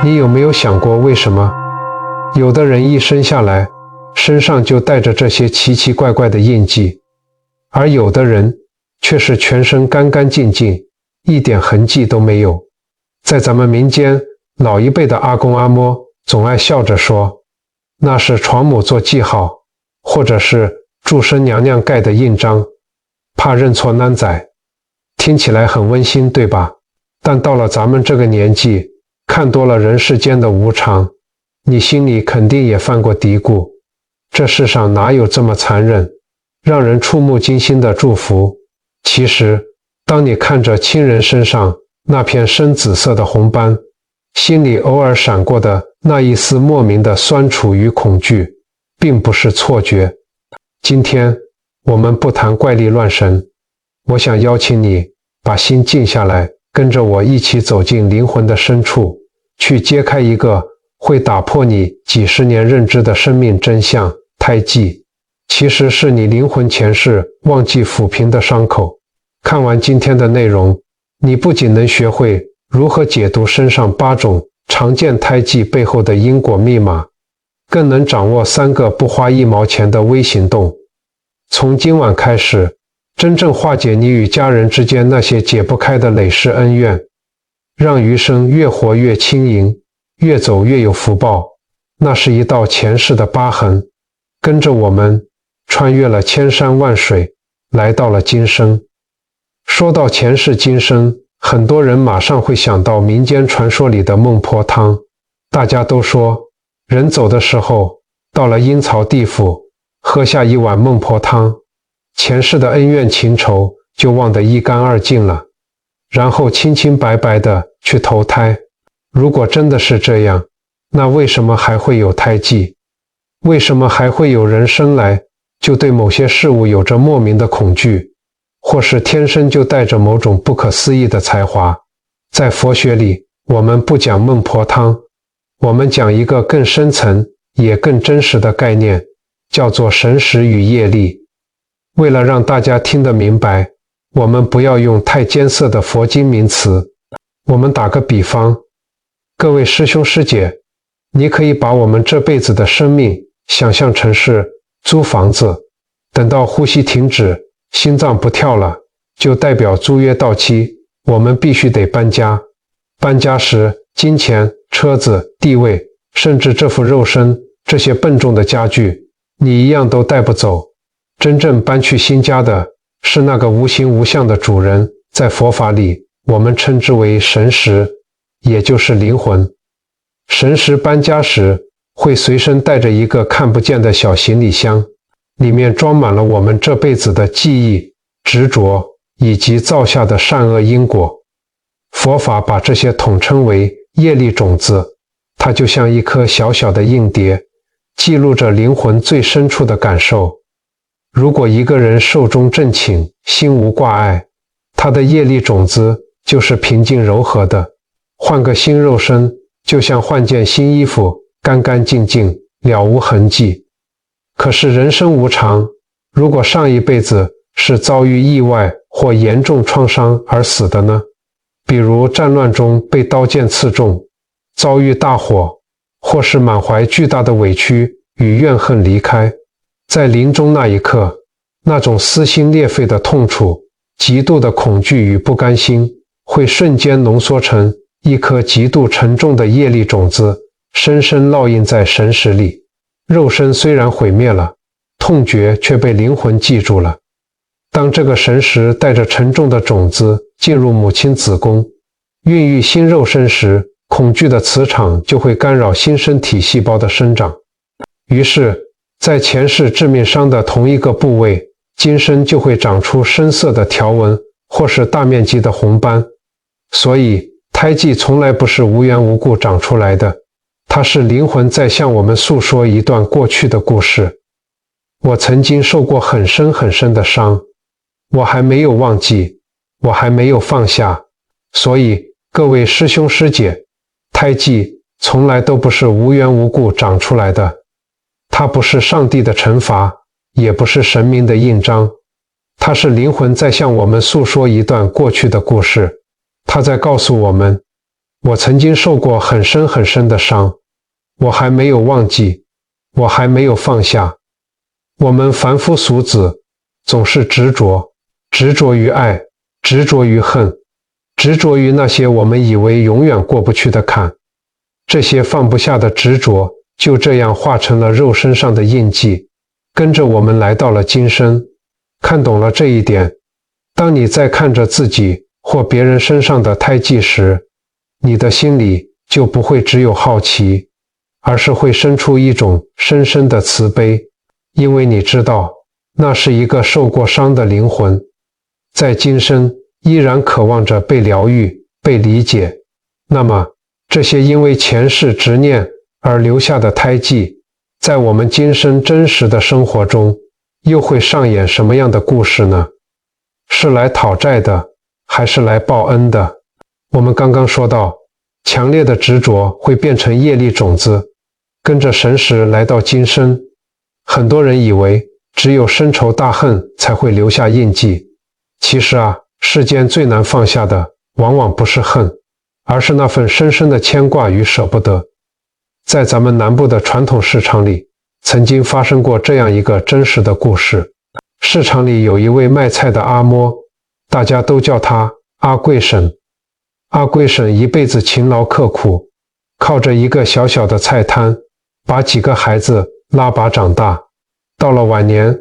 你有没有想过为什么？有的人一生下来，身上就带着这些奇奇怪怪的印记，而有的人却是全身干干净净，一点痕迹都没有。在咱们民间，老一辈的阿公阿嬷总爱笑着说，那是床母做记号，或者是祝生娘娘盖的印章，怕认错难宰。听起来很温馨，对吧？但到了咱们这个年纪，看多了人世间的无常，你心里肯定也犯过嘀咕，这世上哪有这么残忍，让人触目惊心的祝福？其实，当你看着亲人身上那片深紫色的红斑，心里偶尔闪过的那一丝莫名的酸楚与恐惧，并不是错觉。今天我们不谈怪力乱神，我想邀请你把心静下来，跟着我一起走进灵魂的深处，去揭开一个会打破你几十年认知的生命真相。胎记其实是你灵魂前世忘记抚平的伤口。看完今天的内容，你不仅能学会如何解读身上8种常见胎记背后的因果密码，更能掌握3个不花1毛钱的微行动。从今晚开始，真正化解你与家人之间那些解不开的累世恩怨，让余生越活越轻盈，越走越有福报。那是一道前世的疤痕，跟着我们穿越了千山万水，来到了今生。说到前世今生，很多人马上会想到民间传说里的孟婆汤。大家都说，人走的时候，到了阴曹地府，喝下一碗孟婆汤，前世的恩怨情仇就忘得一干二净了，然后清清白白的去投胎。如果真的是这样，那为什么还会有胎记？为什么还会有人生来就对某些事物有着莫名的恐惧，或是天生就带着某种不可思议的才华？在佛学里，我们不讲孟婆汤，我们讲一个更深层也更真实的概念，叫做神识与业力。为了让大家听得明白，我们不要用太艰涩的佛经名词。我们打个比方，各位师兄师姐，你可以把我们这辈子的生命想象成是租房子，等到呼吸停止，心脏不跳了，就代表租约到期，我们必须得搬家。搬家时，金钱、车子、地位，甚至这副肉身，这些笨重的家具，你一样都带不走。真正搬去新家的是那个无形无相的主人，在佛法里，我们称之为神识，也就是灵魂。神识搬家时，会随身带着一个看不见的小行李箱，里面装满了我们这辈子的记忆、执着以及造下的善恶因果。佛法把这些统称为业力种子，它就像一颗小小的硬碟，记录着灵魂最深处的感受。如果一个人寿终正寝，心无挂碍，他的业力种子就是平静柔和的。换个新肉身，就像换件新衣服，干干净净，了无痕迹。可是人生无常，如果上一辈子是遭遇意外或严重创伤而死的呢？比如战乱中被刀剑刺中，遭遇大火，或是满怀巨大的委屈与怨恨离开。在临终那一刻，那种撕心裂肺的痛楚、极度的恐惧与不甘心，会瞬间浓缩成一颗极度沉重的业力种子，深深烙印在神识里。肉身虽然毁灭了，痛觉却被灵魂记住了。当这个神识带着沉重的种子进入母亲子宫，孕育新肉身时，恐惧的磁场就会干扰新身体细胞的生长。于是，在前世致命伤的同一个部位，今生就会长出深色的条纹或是大面积的红斑。所以，胎记从来不是无缘无故长出来的，它是灵魂在向我们诉说一段过去的故事。我曾经受过很深很深的伤，我还没有忘记，我还没有放下。所以，各位师兄师姐，胎记从来都不是无缘无故长出来的。它不是上帝的惩罚，也不是神明的印章，它是灵魂在向我们诉说一段过去的故事。它在告诉我们，我曾经受过很深很深的伤，我还没有忘记，我还没有放下。我们凡夫俗子总是执着，执着于爱，执着于恨，执着于那些我们以为永远过不去的坎。这些放不下的执着就这样化成了肉身上的印记，跟着我们来到了今生。看懂了这一点，当你在看着自己或别人身上的胎记时，你的心里就不会只有好奇，而是会生出一种深深的慈悲，因为你知道那是一个受过伤的灵魂，在今生依然渴望着被疗愈、被理解。那么这些因为前世执念而留下的胎记，在我们今生真实的生活中又会上演什么样的故事呢？是来讨债的，还是来报恩的？我们刚刚说到，强烈的执着会变成业力种子，跟着神识来到今生。很多人以为只有深仇大恨才会留下印记，其实世间最难放下的往往不是恨，而是那份深深的牵挂与舍不得。在咱们南部的传统市场里，曾经发生过这样一个真实的故事。市场里有一位卖菜的阿嬷，大家都叫他阿贵婶。阿贵婶一辈子勤劳刻苦，靠着一个小小的菜摊，把几个孩子拉拔长大。到了晚年，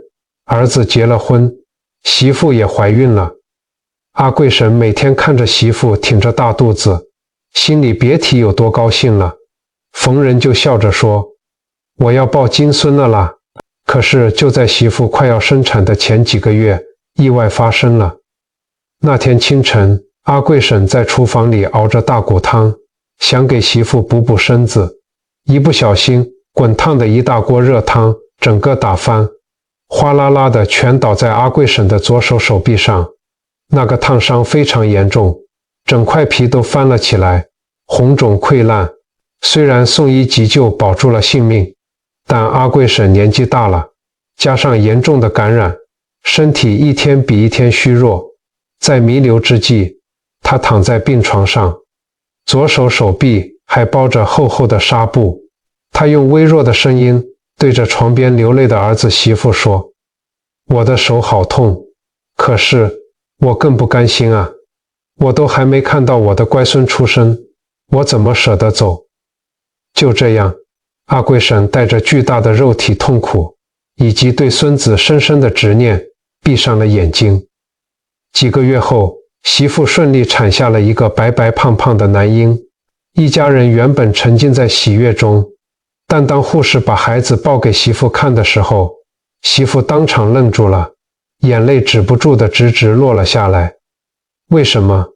儿子结了婚，媳妇也怀孕了。阿贵婶每天看着媳妇挺着大肚子，心里别提有多高兴了，逢人就笑着说：“我要抱金孙了啦！”可是就在媳妇快要生产的前几个月，意外发生了。那天清晨，阿贵婶在厨房里熬着大骨汤，想给媳妇补补身子，一不小心，滚烫的一大锅热汤整个打翻，哗啦啦的全倒在阿贵婶的左手手臂上。那个烫伤非常严重，整块皮都翻了起来，红肿溃烂。虽然送医急救保住了性命，但阿贵婶年纪大了，加上严重的感染，身体一天比一天虚弱。在弥留之际，她躺在病床上，左手手臂还包着厚厚的纱布。她用微弱的声音对着床边流泪的儿子媳妇说：“我的手好痛，可是我更不甘心啊！我都还没看到我的乖孙出生，我怎么舍得走？”就这样，阿贵婶带着巨大的肉体痛苦，以及对孙子深深的执念，闭上了眼睛。几个月后，媳妇顺利产下了一个白白胖胖的男婴。一家人原本沉浸在喜悦中，但当护士把孩子抱给媳妇看的时候，媳妇当场愣住了，眼泪止不住的直直落了下来。为什么？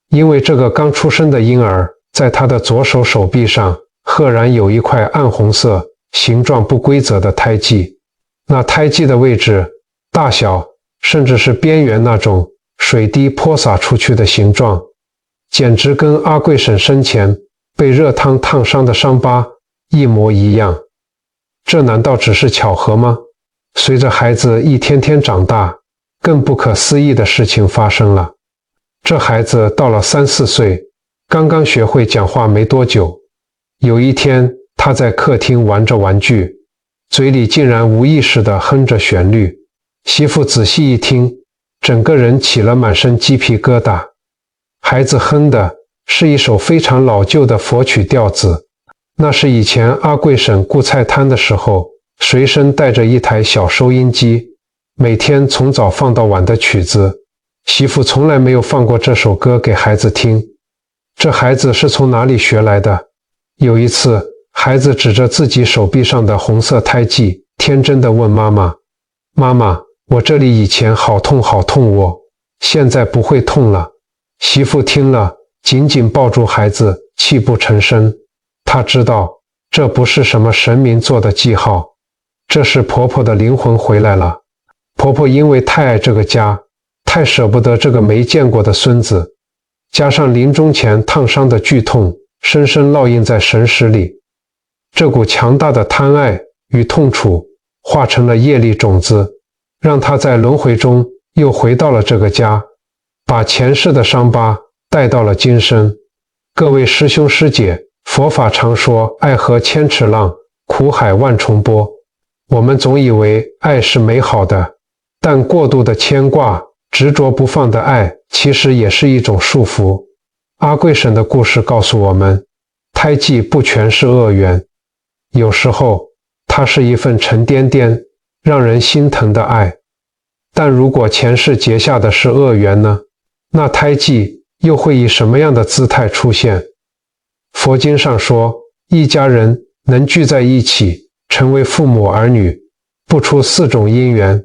因为这个刚出生的婴儿在他的左手手臂上赫然有一块暗红色、形状不规则的胎记。那胎记的位置、大小，甚至是边缘那种水滴泼洒出去的形状，简直跟阿贵婶生前被热汤烫伤的伤疤一模一样。这难道只是巧合吗？随着孩子一天天长大，更不可思议的事情发生了。这孩子到了3、4岁，刚刚学会讲话没多久。有一天，他在客厅玩着玩具，嘴里竟然无意识地哼着旋律。媳妇仔细一听，整个人起了满身鸡皮疙瘩。孩子哼的是一首非常老旧的佛曲调子，那是以前阿贵婶顾菜摊的时候随身带着一台小收音机，每天从早放到晚的曲子。媳妇从来没有放过这首歌给孩子听。这孩子是从哪里学来的？有一次，孩子指着自己手臂上的红色胎记，天真地问妈妈：“妈妈，我这里以前好痛好痛哦，现在不会痛了。”媳妇听了，紧紧抱住孩子，泣不成声。她知道，这不是什么神明做的记号，这是婆婆的灵魂回来了。婆婆因为太爱这个家，太舍不得这个没见过的孙子，加上临终前烫伤的剧痛，深深烙印在神识里。这股强大的贪爱与痛楚化成了业力种子，让他在轮回中又回到了这个家，把前世的伤疤带到了今生。各位师兄师姐，佛法常说爱河千尺浪，苦海万重波。我们总以为爱是美好的，但过度的牵挂、执着不放的爱，其实也是一种束缚。阿贵婶的故事告诉我们，胎记不全是恶缘，有时候它是一份沉甸甸、让人心疼的爱。但如果前世结下的是恶缘呢？那胎记又会以什么样的姿态出现？佛经上说，一家人能聚在一起，成为父母儿女，不出4种因缘：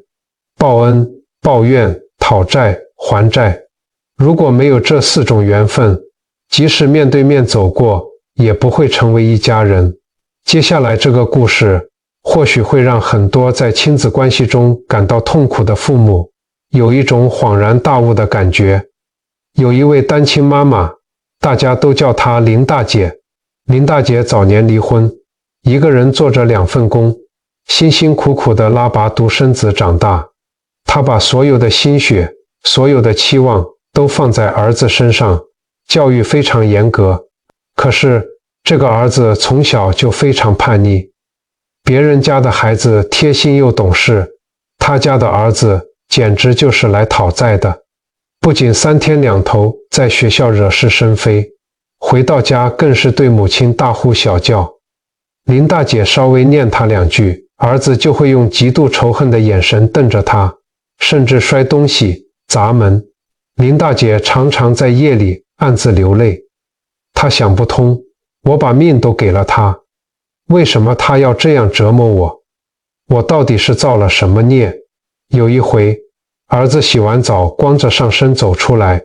报恩、报怨、讨债、还债。如果没有这4种缘分，即使面对面走过，也不会成为一家人。接下来这个故事或许会让很多在亲子关系中感到痛苦的父母有一种恍然大悟的感觉。有一位单亲妈妈，大家都叫她林大姐。林大姐早年离婚，一个人做着2份工，辛辛苦苦地拉拔独生子长大。她把所有的心血、所有的期望都放在儿子身上，教育非常严格。可是这个儿子从小就非常叛逆，别人家的孩子贴心又懂事，他家的儿子简直就是来讨债的。不仅3天2头在学校惹是生非，回到家更是对母亲大呼小叫。林大姐稍微念他2句，儿子就会用极度仇恨的眼神瞪着他，甚至摔东西、砸门。林大姐常常在夜里暗自流泪，她想不通，我把命都给了他，为什么他要这样折磨我？我到底是造了什么孽？有一回，儿子洗完澡光着上身走出来，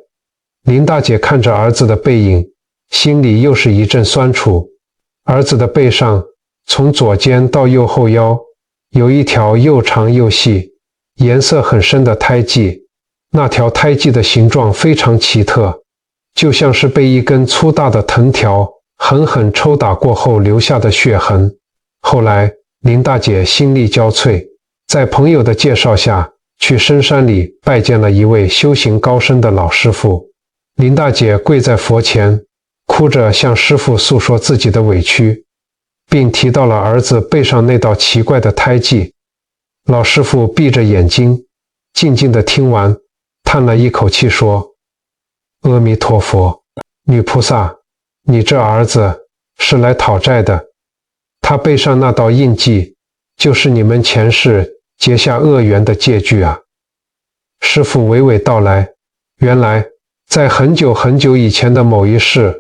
林大姐看着儿子的背影，心里又是一阵酸楚。儿子的背上从左肩到右后腰有一条又长又细、颜色很深的胎记，那条胎记的形状非常奇特，就像是被一根粗大的藤条狠狠抽打过后留下的血痕。后来林大姐心力交瘁，在朋友的介绍下去深山里拜见了一位修行高深的老师傅。林大姐跪在佛前，哭着向师傅诉说自己的委屈，并提到了儿子背上那道奇怪的胎记。老师傅闭着眼睛，静静地听完，叹了一口气说：阿弥陀佛，女菩萨，你这儿子是来讨债的，他背上那道印记就是你们前世结下恶缘的戒具啊。师父娓娓道来，原来在很久很久以前的某一世，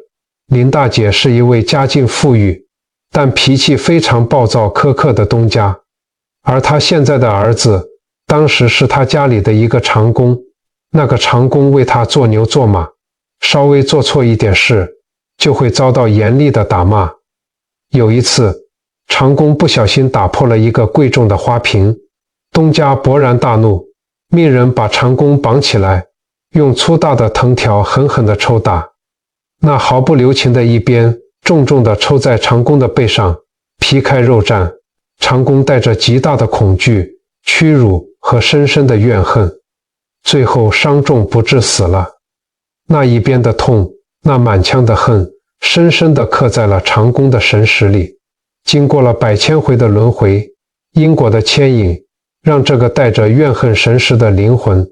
林大姐是一位家境富裕但脾气非常暴躁苛刻的东家，而她现在的儿子当时是她家里的一个长工，那个长工为她做牛做马，稍微做错一点事就会遭到严厉的打骂。有一次，长工不小心打破了一个贵重的花瓶，东家勃然大怒，命人把长工绑起来，用粗大的藤条狠狠地抽打。那毫不留情的一鞭重重地抽在长工的背上，皮开肉绽。长工带着极大的恐惧、屈辱和深深的怨恨，最后伤重不治死了。那一鞭的痛，那满腔的恨，深深地刻在了长工的神识里。经过了100千回的轮回，因果的牵引，让这个带着怨恨神识的灵魂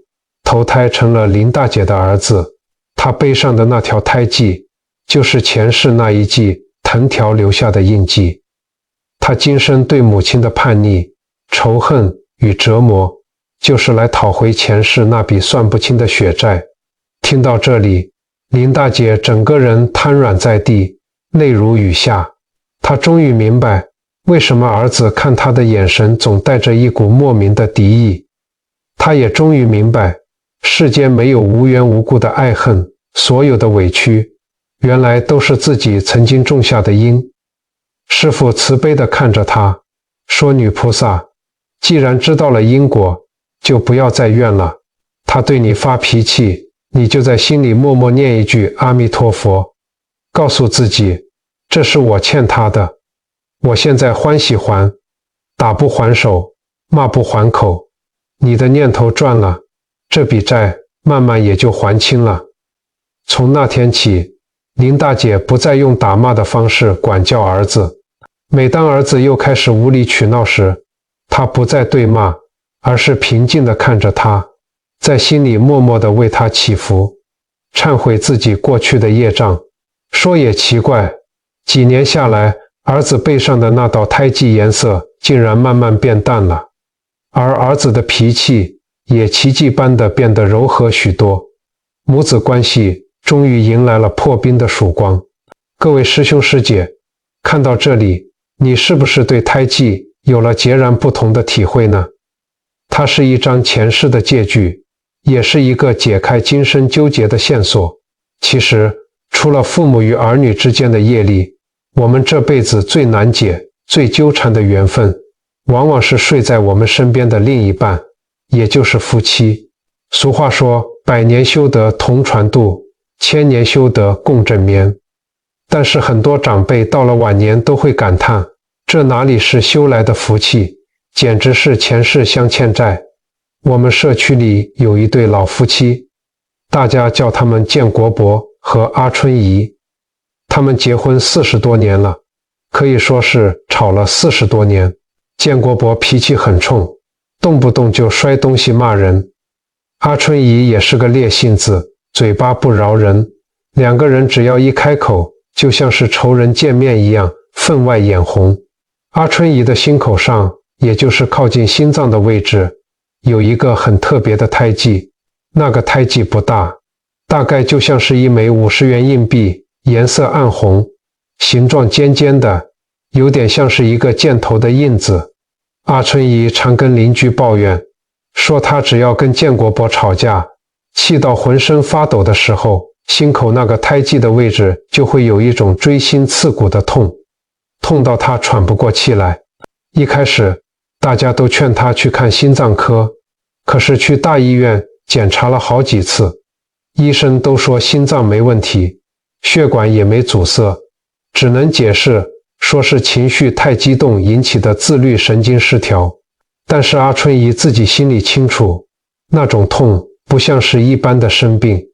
投胎成了林大姐的儿子。他背上的那条胎记，就是前世那一记藤条留下的印记。他今生对母亲的叛逆、仇恨与折磨，就是来讨回前世那笔算不清的血债。听到这里，林大姐整个人瘫软在地，泪如雨下。她终于明白，为什么儿子看她的眼神总带着一股莫名的敌意。她也终于明白，世间没有无缘无故的爱恨，所有的委屈，原来都是自己曾经种下的因。师父慈悲地看着她，说：女菩萨，既然知道了因果，就不要再怨了。他对你发脾气，你就在心里默默念一句阿弥陀佛，告诉自己，这是我欠他的，我现在欢喜还，打不还手，骂不还口。你的念头转了，这笔债慢慢也就还清了。从那天起，林大姐不再用打骂的方式管教儿子。每当儿子又开始无理取闹时，她不再对骂，而是平静地看着他，在心里默默地为他祈福，忏悔自己过去的业障。说也奇怪，几年下来，儿子背上的那道胎记颜色竟然慢慢变淡了，而儿子的脾气也奇迹般地变得柔和许多，母子关系终于迎来了破冰的曙光。各位师兄师姐，看到这里，你是不是对胎记有了截然不同的体会呢？它是一张前世的借据，也是一个解开今生纠结的线索。其实，除了父母与儿女之间的业力，我们这辈子最难解、最纠缠的缘分，往往是睡在我们身边的另一半，也就是夫妻。俗话说，100年修得同船渡，1000年修得共枕眠。但是很多长辈到了晚年都会感叹，这哪里是修来的福气，简直是前世相欠债。我们社区里有一对老夫妻，大家叫他们建国伯和阿春姨。他们结婚40多年了，可以说是吵了40多年。建国伯脾气很冲，动不动就摔东西骂人。阿春姨也是个烈性子，嘴巴不饶人。两个人只要一开口，就像是仇人见面一样，分外眼红。阿春姨的心口上，也就是靠近心脏的位置，有一个很特别的胎记。那个胎记不大，大概就像是一枚50元硬币，颜色暗红，形状尖尖的，有点像是一个箭头的印子。阿春姨常跟邻居抱怨，说她只要跟建国伯吵架，气到浑身发抖的时候，心口那个胎记的位置就会有一种锥心刺骨的痛，痛到她喘不过气来。一开始大家都劝她去看心脏科，可是去大医院检查了好几次，医生都说心脏没问题，血管也没阻塞，只能解释说是情绪太激动引起的自律神经失调。但是阿春姨自己心里清楚，那种痛不像是一般的生病，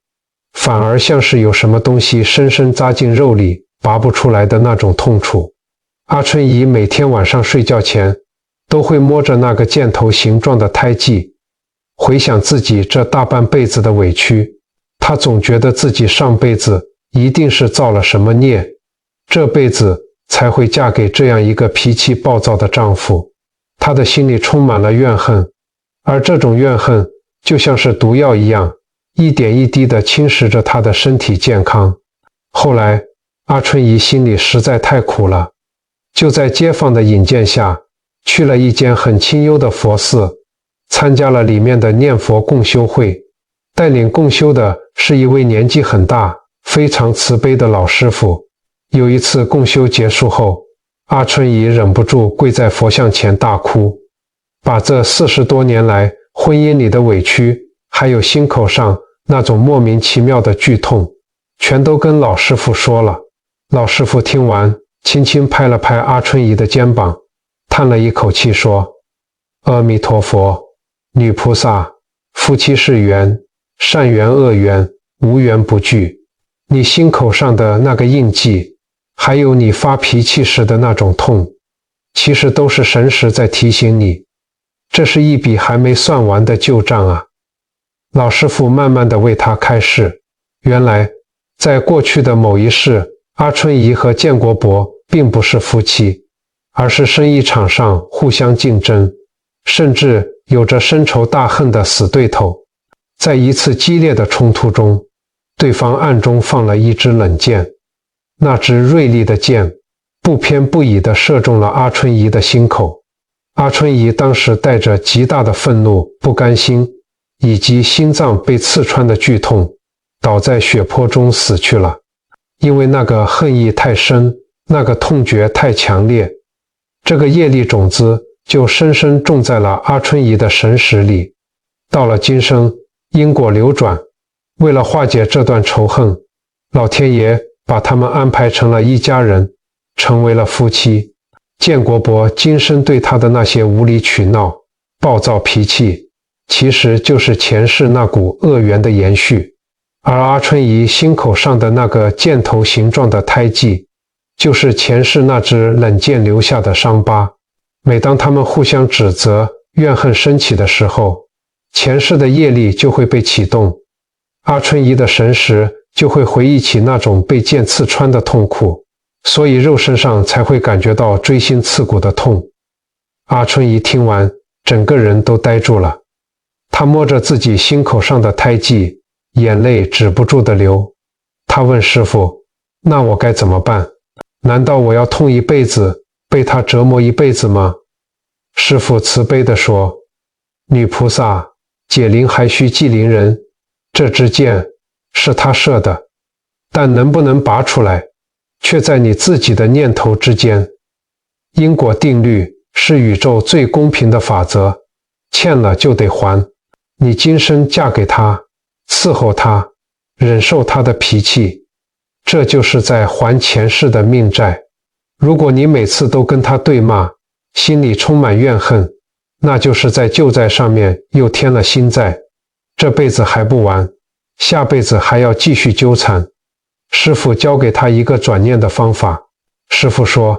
反而像是有什么东西深深扎进肉里，拔不出来的那种痛楚。阿春姨每天晚上睡觉前，都会摸着那个箭头形状的胎记，回想自己这大半辈子的委屈。她总觉得自己上辈子一定是造了什么孽，这辈子才会嫁给这样一个脾气暴躁的丈夫。她的心里充满了怨恨，而这种怨恨就像是毒药一样，一点一滴地侵蚀着她的身体健康。后来阿春姨心里实在太苦了，就在街坊的引荐下，去了一间很清幽的佛寺，参加了里面的念佛共修会。带领共修的是一位年纪很大、非常慈悲的老师傅。有一次共修结束后，阿春姨忍不住跪在佛像前大哭，把这40多年来婚姻里的委屈，还有心口上那种莫名其妙的剧痛，全都跟老师傅说了。老师傅听完，轻轻拍了拍阿春姨的肩膀，叹了一口气说：阿弥陀佛，女菩萨，夫妻是缘，善缘恶缘，无缘不聚。你心口上的那个印记，还有你发脾气时的那种痛，其实都是神识在提醒你，这是一笔还没算完的旧账啊。老师傅慢慢地为他开示，原来在过去的某一世，阿春姨和建国伯并不是夫妻，而是生意场上互相竞争，甚至有着深仇大恨的死对头。在一次激烈的冲突中，对方暗中放了一支冷箭，那支锐利的箭不偏不倚地射中了阿春姨的心口。阿春姨当时带着极大的愤怒、不甘心，以及心脏被刺穿的剧痛，倒在血泊中死去了。因为那个恨意太深，那个痛觉太强烈，这个业力种子就深深种在了阿春姨的神识里。到了今生，因果流转，为了化解这段仇恨，老天爷把他们安排成了一家人，成为了夫妻。建国伯今生对他的那些无理取闹、暴躁脾气，其实就是前世那股恶缘的延续。而阿春怡心口上的那个箭头形状的胎记，就是前世那只冷箭留下的伤疤。每当他们互相指责、怨恨升起的时候，前世的业力就会被启动，阿春怡的神识就会回忆起那种被剑刺穿的痛苦，所以肉身上才会感觉到锥心刺骨的痛。阿春怡听完，整个人都呆住了。她摸着自己心口上的胎记，眼泪止不住地流。她问师父：那我该怎么办？难道我要痛一辈子，被他折磨一辈子吗？师父慈悲地说：女菩萨，解铃还须系铃人，这支箭是他射的，但能不能拔出来，却在你自己的念头之间。因果定律是宇宙最公平的法则，欠了就得还。你今生嫁给他，伺候他，忍受他的脾气，这就是在还前世的命债。如果你每次都跟他对骂，心里充满怨恨，那就是在旧债上面又添了新债，这辈子还不完，下辈子还要继续纠缠。师父教给他一个转念的方法。师父说，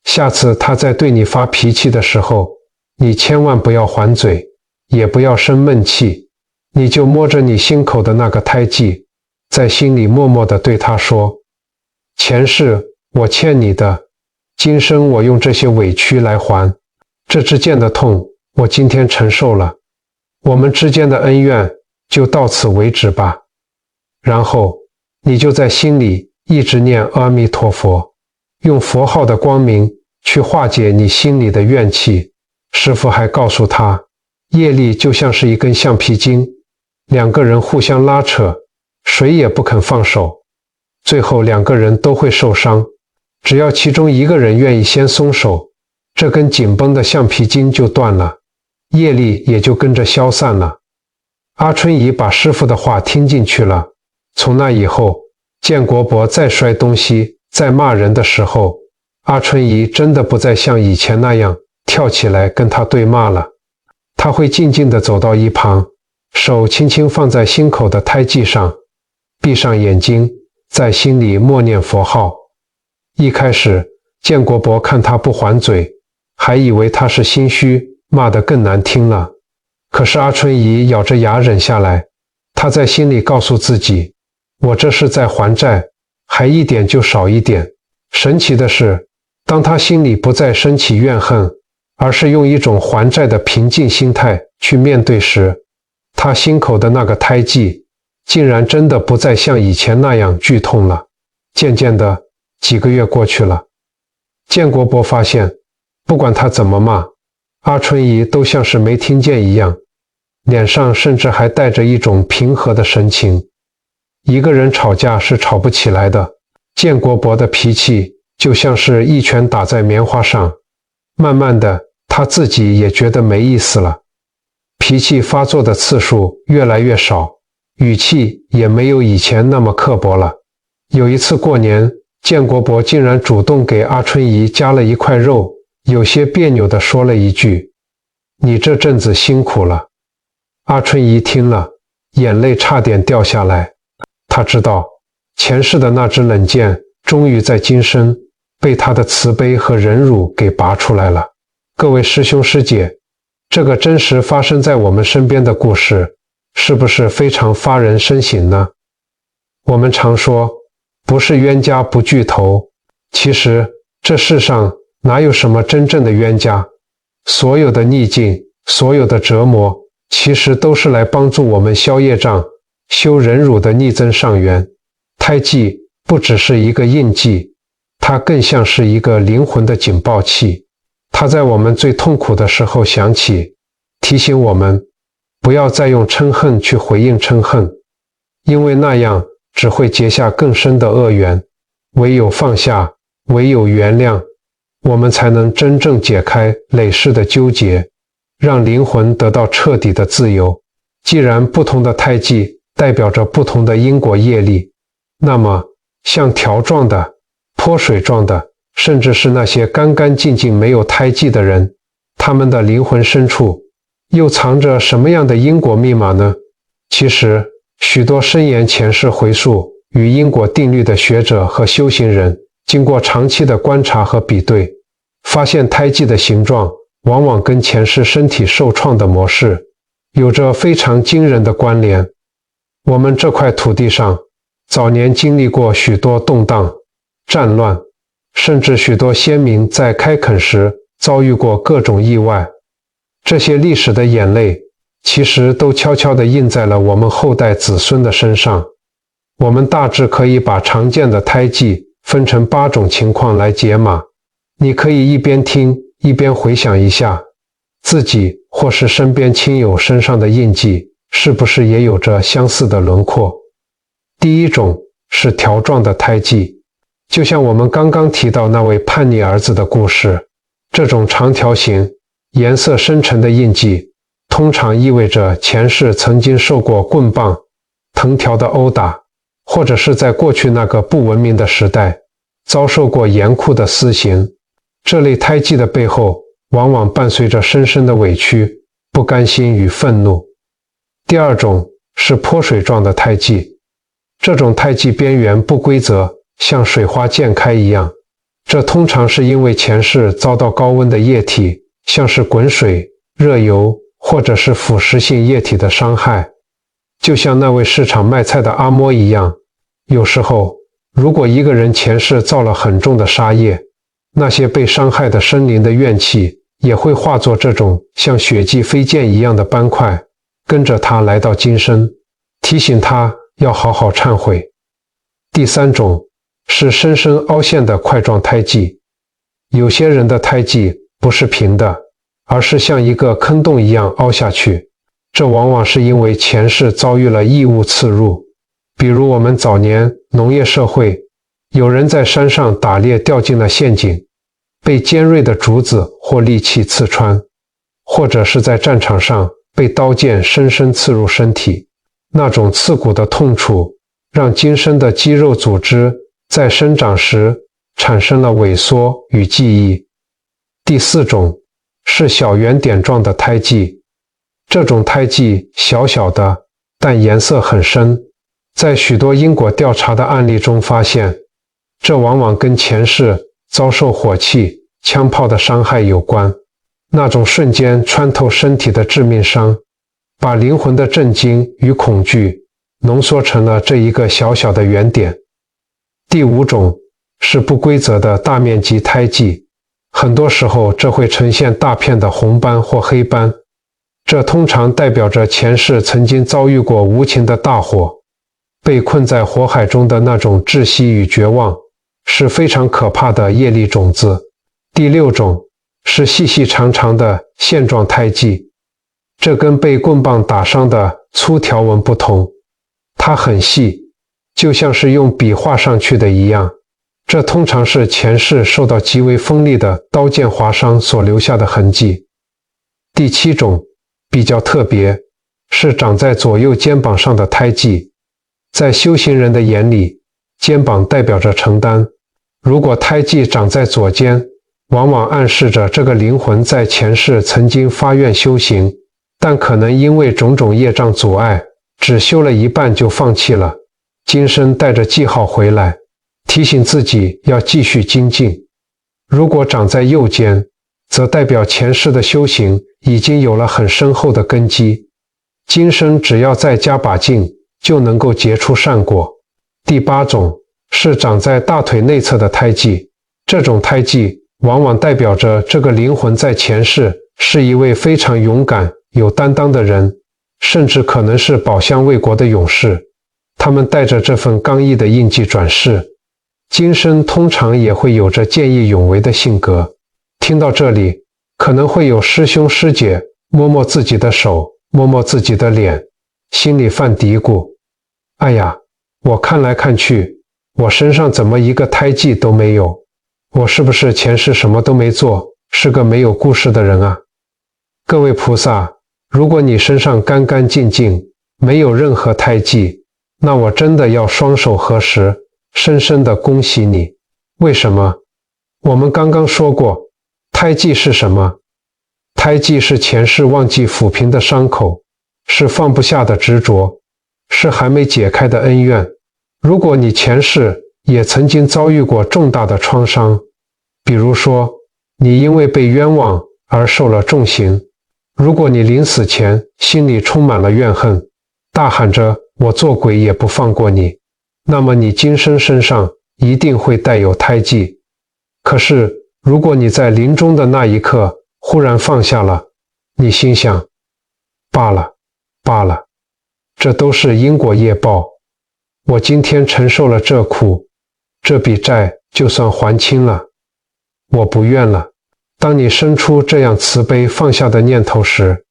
下次他在对你发脾气的时候，你千万不要还嘴，也不要生闷气，你就摸着你心口的那个胎记，在心里默默地对他说：前世我欠你的，今生我用这些委屈来还，这支箭的痛我今天承受了，我们之间的恩怨就到此为止吧。然后你就在心里一直念阿弥陀佛，用佛号的光明去化解你心里的怨气。师父还告诉他，业力就像是一根橡皮筋，两个人互相拉扯，谁也不肯放手，最后两个人都会受伤。只要其中一个人愿意先松手，这根紧绷的橡皮筋就断了，业力也就跟着消散了。阿春怡把师父的话听进去了。从那以后，建国伯再摔东西、再骂人的时候，阿春怡真的不再像以前那样跳起来跟他对骂了。他会静静地走到一旁，手轻轻放在心口的胎记上，闭上眼睛，在心里默念佛号。一开始，建国伯看他不还嘴，还以为他是心虚，骂得更难听了。可是阿春怡咬着牙忍下来，他在心里告诉自己，我这是在还债，还一点就少一点。神奇的是，当他心里不再升起怨恨，而是用一种还债的平静心态去面对时，他心口的那个胎记竟然真的不再像以前那样剧痛了。渐渐的，几个月过去了，建国伯发现，不管他怎么骂，阿春怡都像是没听见一样，脸上甚至还带着一种平和的神情。一个人吵架是吵不起来的，建国伯的脾气就像是一拳打在棉花上，慢慢的，他自己也觉得没意思了。脾气发作的次数越来越少，语气也没有以前那么刻薄了。有一次过年，建国伯竟然主动给阿春怡夹了一块肉，有些别扭地说了一句：你这阵子辛苦了。阿春怡听了，眼泪差点掉下来。他知道，前世的那支冷箭终于在今生被他的慈悲和忍辱给拔出来了。各位师兄师姐，这个真实发生在我们身边的故事，是不是非常发人深省呢？我们常说，不是冤家不聚头，其实这世上哪有什么真正的冤家？所有的逆境，所有的折磨，其实都是来帮助我们消业障、修忍辱的逆增上缘。胎记不只是一个印记，它更像是一个灵魂的警报器。它在我们最痛苦的时候响起，提醒我们不要再用嗔恨去回应嗔恨，因为那样只会结下更深的恶缘。唯有放下，唯有原谅，我们才能真正解开累世的纠结，让灵魂得到彻底的自由。既然不同的胎记代表着不同的因果业力，那么像条状的、泼水状的，甚至是那些干干净净没有胎记的人，他们的灵魂深处又藏着什么样的因果密码呢？其实许多深研前世回溯与因果定律的学者和修行人，经过长期的观察和比对，发现胎记的形状往往跟前世身体受创的模式有着非常惊人的关联。我们这块土地上早年经历过许多动荡、战乱，甚至许多先民在开垦时遭遇过各种意外。这些历史的眼泪其实都悄悄地印在了我们后代子孙的身上。我们大致可以把常见的胎记分成8种情况来解码，你可以一边听一边回想一下，自己或是身边亲友身上的印记是不是也有着相似的轮廓。第一种是条状的胎记，就像我们刚刚提到那位叛逆儿子的故事，这种长条形、颜色深沉的印记通常意味着前世曾经受过棍棒、藤条的殴打，或者是在过去那个不文明的时代遭受过严酷的私刑。这类胎记的背后往往伴随着深深的委屈、不甘心与愤怒。第二种是泼水状的胎记，这种胎记边缘不规则，像水花溅开一样，这通常是因为前世遭到高温的液体，像是滚水、热油或者是腐蚀性液体的伤害。就像那位市场卖菜的阿嬷一样，有时候如果一个人前世造了很重的杀业，那些被伤害的生灵的怨气也会化作这种像血迹飞溅一样的斑块，跟着他来到今生，提醒他要好好忏悔。第三种是深深凹陷的块状胎记，有些人的胎记不是平的，而是像一个坑洞一样凹下去，这往往是因为前世遭遇了异物刺入。比如我们早年农业社会，有人在山上打猎掉进了陷阱，被尖锐的竹子或利器刺穿，或者是在战场上被刀剑深深刺入身体，那种刺骨的痛楚让今生的肌肉组织在生长时产生了萎缩与记忆。第四种是小圆点状的胎记，这种胎记小小的，但颜色很深，在许多因果调查的案例中发现，这往往跟前世遭受火器、枪炮的伤害有关。那种瞬间穿透身体的致命伤，把灵魂的震惊与恐惧浓缩成了这一个小小的圆点。第五种是不规则的大面积胎记，很多时候这会呈现大片的红斑或黑斑，这通常代表着前世曾经遭遇过无情的大火，被困在火海中的那种窒息与绝望，是非常可怕的业力种子。第六种是细细长长的线状胎记，这跟被棍棒打伤的粗条纹不同，它很细，就像是用笔画上去的一样，这通常是前世受到极为锋利的刀剑划伤所留下的痕迹。第七种比较特别，是长在左右肩膀上的胎记。在修行人的眼里，肩膀代表着承担，如果胎记长在左肩，往往暗示着这个灵魂在前世曾经发愿修行，但可能因为种种业障阻碍，只修了一半就放弃了，今生带着记号回来，提醒自己要继续精进。如果长在右肩，则代表前世的修行已经有了很深厚的根基，今生只要再加把劲，就能够结出善果。第八种是长在大腿内侧的胎记，这种胎记往往代表着这个灵魂在前世是一位非常勇敢、有担当的人，甚至可能是保乡卫国的勇士。他们带着这份刚毅的印记转世，今生通常也会有着见义勇为的性格。听到这里，可能会有师兄师姐摸摸自己的手，摸摸自己的脸，心里犯嘀咕：哎呀，我看来看去，我身上怎么一个胎记都没有？我是不是前世什么都没做，是个没有故事的人啊？各位菩萨，如果你身上干干净净，没有任何胎记，那我真的要双手合十，深深的恭喜你。为什么？我们刚刚说过，胎记是什么？胎记是前世忘记抚平的伤口，是放不下的执着，是还没解开的恩怨。如果你前世也曾经遭遇过重大的创伤，比如说你因为被冤枉而受了重刑，如果你临死前心里充满了怨恨，大喊着我做鬼也不放过你，那么你今生身上一定会带有胎记。可是如果你在临终的那一刻忽然放下了，你心想罢了罢了，这都是因果业报，我今天承受了这苦，这笔债就算还清了，我不怨了。当你生出这样慈悲放下的念头时，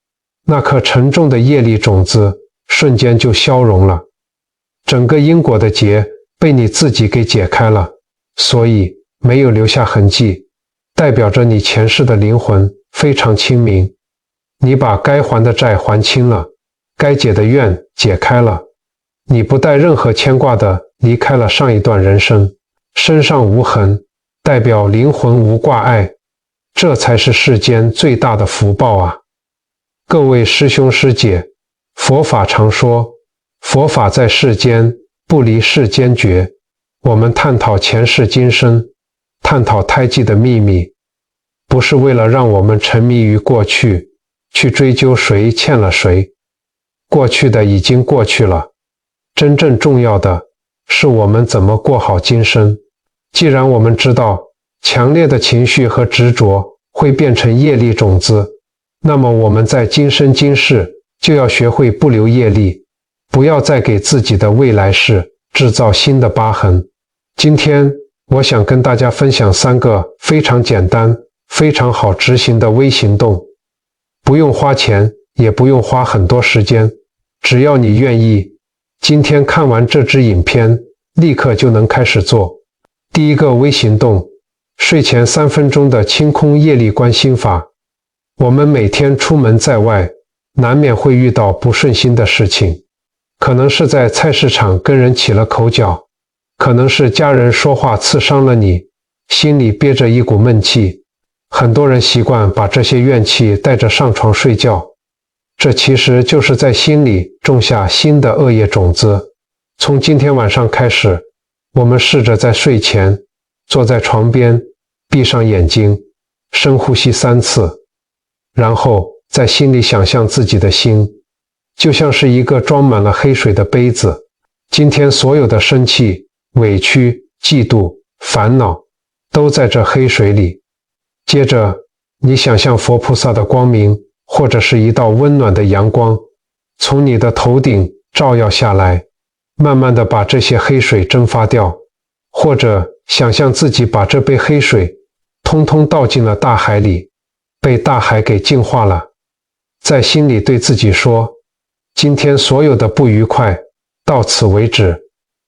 那颗沉重的业力种子瞬间就消融了，整个因果的结被你自己给解开了，所以没有留下痕迹，代表着你前世的灵魂非常清明，你把该还的债还清了，该解的怨解开了，你不带任何牵挂的离开了上一段人生，身上无痕，代表灵魂无挂碍，这才是世间最大的福报啊！各位师兄师姐，佛法常说，佛法在世间，不离世间觉。我们探讨前世今生，探讨胎记的秘密，不是为了让我们沉迷于过去，去追究谁欠了谁。过去的已经过去了，真正重要的是我们怎么过好今生。既然我们知道强烈的情绪和执着会变成业力种子，那么我们在今生今世就要学会不留业力，不要再给自己的未来世制造新的疤痕。今天我想跟大家分享3个非常简单、非常好执行的微行动，不用花钱，也不用花很多时间，只要你愿意，今天看完这支影片，立刻就能开始做。第一个微行动，睡前3分钟的清空业力观心法。我们每天出门在外，难免会遇到不顺心的事情，可能是在菜市场跟人起了口角，可能是家人说话刺伤了你，心里憋着一股闷气。很多人习惯把这些怨气带着上床睡觉，这其实就是在心里种下新的恶业种子。从今天晚上开始，我们试着在睡前坐在床边，闭上眼睛，深呼吸3次，然后在心里想象自己的心就像是一个装满了黑水的杯子，今天所有的生气、委屈、嫉妒、烦恼都在这黑水里。接着你想象佛菩萨的光明，或者是一道温暖的阳光从你的头顶照耀下来，慢慢的把这些黑水蒸发掉，或者想象自己把这杯黑水通通倒进了大海里，被大海给净化了。在心里对自己说，今天所有的不愉快到此为止，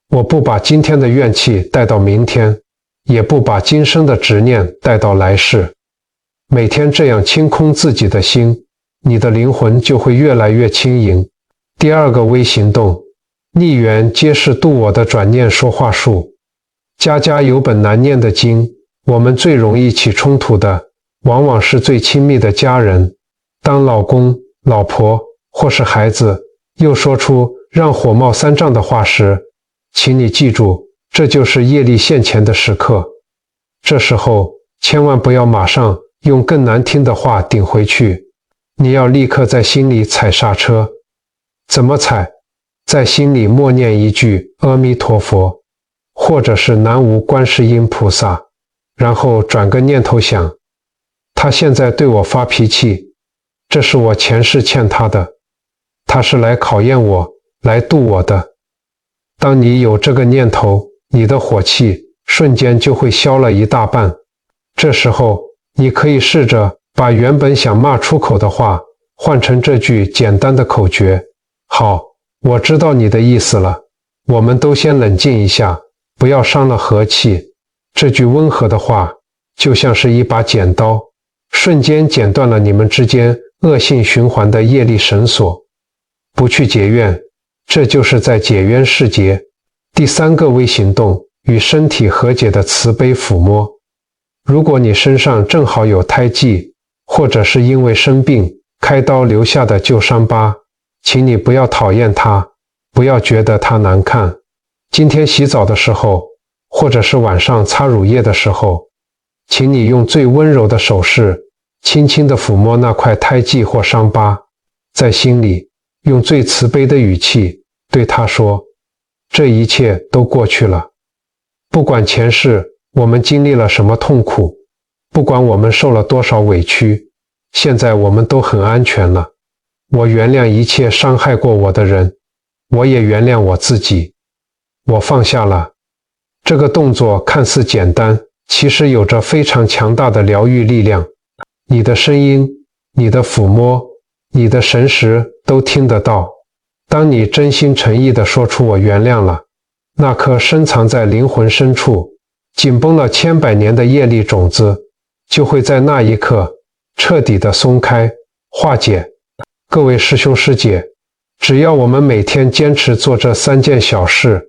我不把今天的怨气带到明天，也不把今生的执念带到来世。每天这样清空自己的心，你的灵魂就会越来越轻盈。第2个微行动，逆缘皆是度我的转念说话术。家家有本难念的经，我们最容易起冲突的往往是最亲密的家人。当老公、老婆或是孩子又说出让火冒三丈的话时，请你记住，这就是业力现前的时刻。这时候千万不要马上用更难听的话顶回去，你要立刻在心里踩刹车。怎么踩？在心里默念一句阿弥陀佛，或者是南无观世音菩萨，然后转个念头想，他现在对我发脾气，这是我前世欠他的，他是来考验我，来度我的。当你有这个念头，你的火气瞬间就会消了一大半。这时候你可以试着把原本想骂出口的话换成这句简单的口诀，好，我知道你的意思了，我们都先冷静一下，不要伤了和气。这句温和的话就像是一把剪刀，瞬间剪断了你们之间恶性循环的业力绳索。不去结怨，这就是在解冤释结。第3个微行动，与身体和解的慈悲抚摸。如果你身上正好有胎记，或者是因为生病开刀留下的旧伤疤，请你不要讨厌它，不要觉得它难看。今天洗澡的时候，或者是晚上擦乳液的时候，请你用最温柔的手势，轻轻地抚摸那块胎记或伤疤，在心里用最慈悲的语气对它说：这一切都过去了。不管前世我们经历了什么痛苦，不管我们受了多少委屈，现在我们都很安全了。我原谅一切伤害过我的人，我也原谅我自己。我放下了。这个动作看似简单，其实有着非常强大的疗愈力量。你的声音，你的抚摸，你的神识都听得到。当你真心诚意地说出我原谅了，那颗深藏在灵魂深处紧绷了千百年的业力种子就会在那一刻彻底地松开化解。各位师兄师姐，只要我们每天坚持做这3件小事，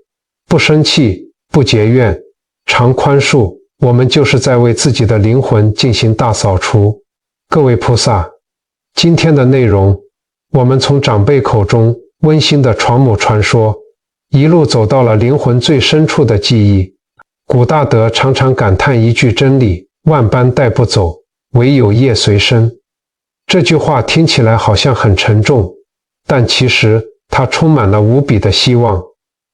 不生气，不结怨，常宽恕，我们就是在为自己的灵魂进行大扫除。各位菩萨，今天的内容，我们从长辈口中温馨的传母传说，一路走到了灵魂最深处的记忆。古大德常常感叹一句真理：万般带不走，唯有业随身。这句话听起来好像很沉重，但其实它充满了无比的希望。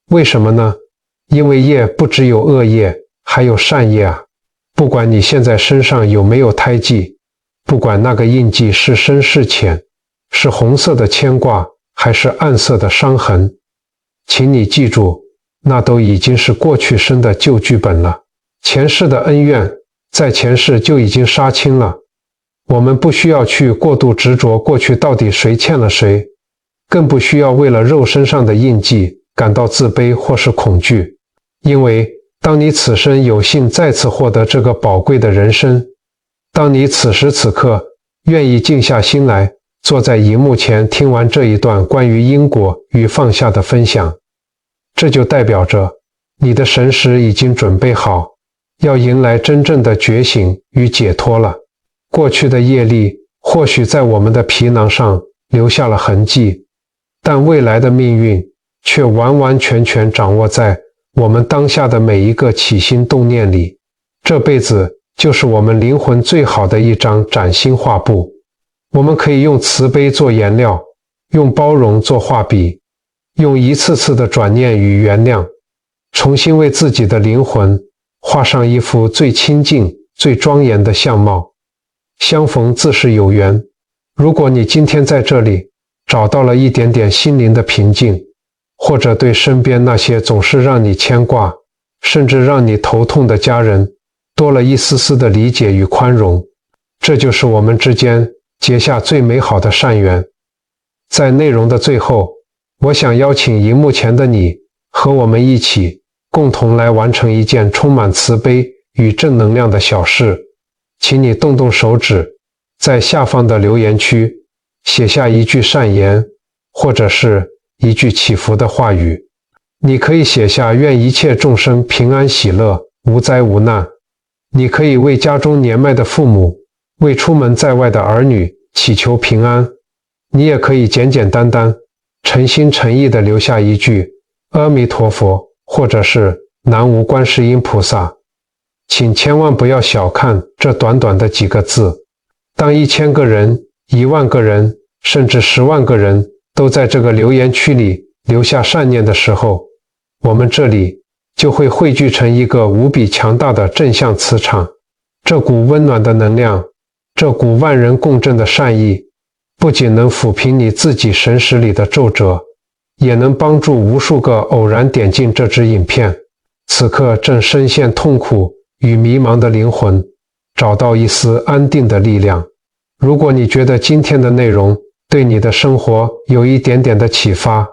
为什么呢？因为业不只有恶业，还有善业啊！不管你现在身上有没有胎记，不管那个印记是深是浅，是红色的牵挂，还是暗色的伤痕，请你记住，那都已经是过去生的旧剧本了。前世的恩怨，在前世就已经杀青了。我们不需要去过度执着过去到底谁欠了谁，更不需要为了肉身上的印记感到自卑或是恐惧。因为当你此生有幸再次获得这个宝贵的人生，当你此时此刻愿意静下心来，坐在荧幕前听完这一段关于因果与放下的分享，这就代表着你的神识已经准备好，要迎来真正的觉醒与解脱了。过去的业力或许在我们的皮囊上留下了痕迹，但未来的命运却完完全全掌握在我们当下的每一个起心动念里。这辈子就是我们灵魂最好的一张崭新画布，我们可以用慈悲做颜料，用包容做画笔，用一次次的转念与原谅，重新为自己的灵魂画上一幅最清净、最庄严的相貌。相逢自是有缘，如果你今天在这里找到了一点点心灵的平静，或者对身边那些总是让你牵挂，甚至让你头痛的家人多了一丝丝的理解与宽容，这就是我们之间结下最美好的善缘。在内容的最后，我想邀请荧幕前的你和我们一起共同来完成一件充满慈悲与正能量的小事。请你动动手指，在下方的留言区写下一句善言，或者是一句祈福的话语。你可以写下愿一切众生平安喜乐，无灾无难。你可以为家中年迈的父母，为出门在外的儿女祈求平安。你也可以简简单单、诚心诚意地留下一句阿弥陀佛，或者是南无观世音菩萨。请千万不要小看这短短的几个字。当1000个人、10000个人，甚至10万个人都在这个留言区里留下善念的时候，我们这里就会汇聚成一个无比强大的正向磁场。这股温暖的能量，这股万人共振的善意，不仅能抚平你自己神识里的皱褶，也能帮助无数个偶然点进这支影片，此刻正深陷痛苦与迷茫的灵魂，找到一丝安定的力量。如果你觉得今天的内容对你的生活有一点点的启发，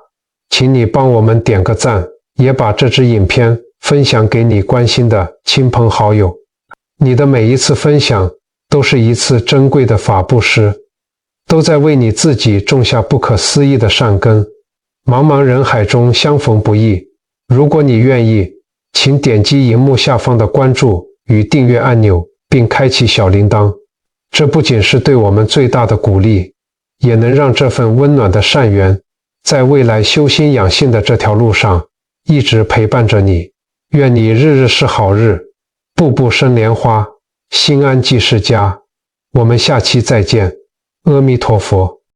请你帮我们点个赞，也把这支影片分享给你关心的亲朋好友。你的每一次分享都是一次珍贵的法布施，都在为你自己种下不可思议的善根。茫茫人海中相逢不易，如果你愿意，请点击荧幕下方的关注与订阅按钮，并开启小铃铛。这不仅是对我们最大的鼓励，也能让这份温暖的善缘在未来修心养性的这条路上一直陪伴着你。愿你日日是好日，步步生莲花，心安即是家。我们下期再见，阿弥陀佛。